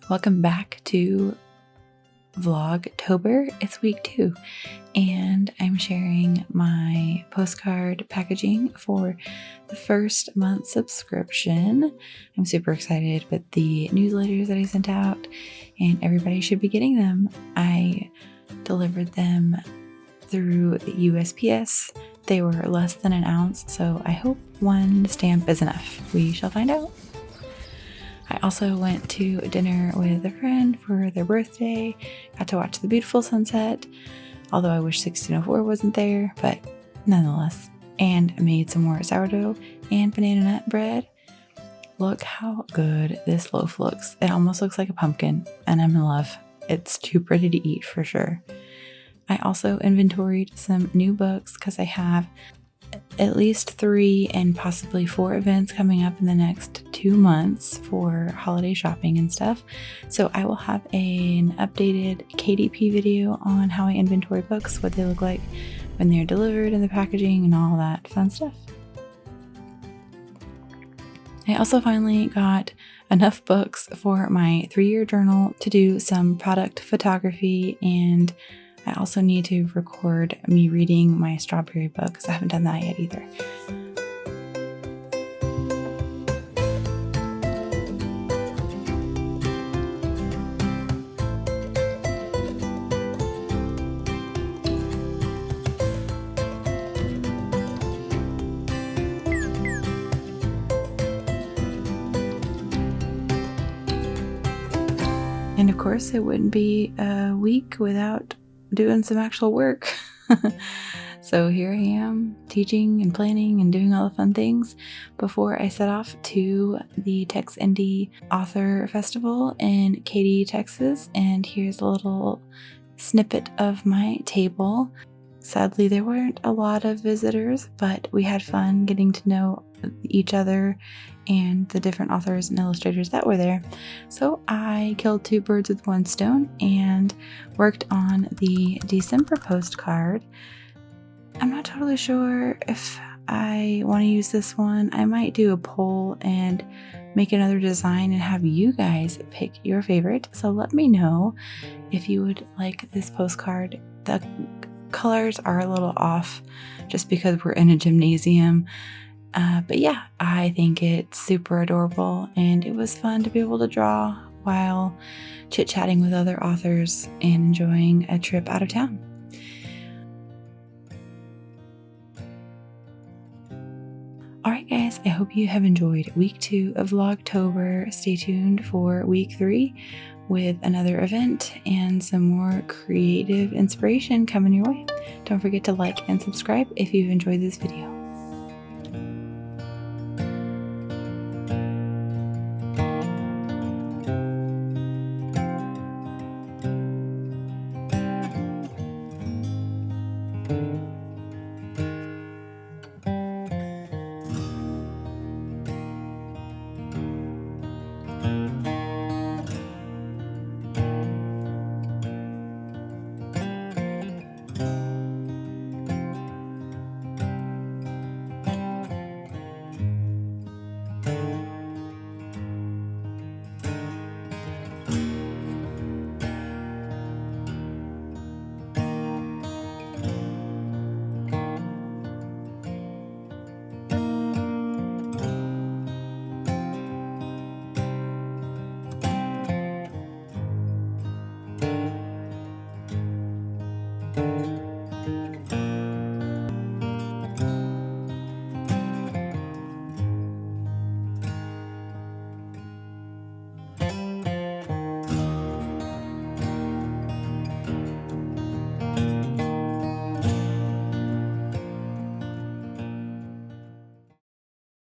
Welcome back to Vlogtober. It's week 2 and I'm sharing my postcard packaging for the first month subscription. I'm super excited with the newsletters that I sent out and everybody should be getting them. I delivered them through the USPS. They were less than an ounce, so I hope one stamp is enough. We shall find out. I also went to dinner with a friend for their birthday, got to watch the beautiful sunset, although I wish 1604 wasn't there, but nonetheless, and made some more sourdough and banana nut bread. Look how good this loaf looks. It almost looks like a pumpkin, and I'm in love. It's too pretty to eat for sure. I also inventoried some new books because I have at least 3 and possibly 4 events coming up in the next 2 months for holiday shopping and stuff. So I will have an updated KDP video on how I inventory books, what they look like when they're delivered and the packaging and all that fun stuff. I also finally got enough books for my 3-year journal to do some product photography, and I also need to record me reading my strawberry book because I haven't done that yet either. And of course, it wouldn't be a week without doing some actual work. So here I am teaching and planning and doing all the fun things before I set off to the Tex-Indie Author Festival in Katy, Texas. And here's a little snippet of my table. Sadly, there weren't a lot of visitors, but we had fun getting to know each other and the different authors and illustrators that were there. So I killed 2 birds with 1 stone and worked on the December postcard. I'm not totally sure if I want to use this one. I might do a poll and make another design and have you guys pick your favorite. So let me know if you would like this postcard. The colors are a little off just because we're in a gymnasium. But yeah, I think it's super adorable and it was fun to be able to draw while chit-chatting with other authors and enjoying a trip out of town. Alright guys, I hope you have enjoyed week 2 of Vlogtober. Stay tuned for week 3 with another event and some more creative inspiration coming your way. Don't forget to like and subscribe if you've enjoyed this video.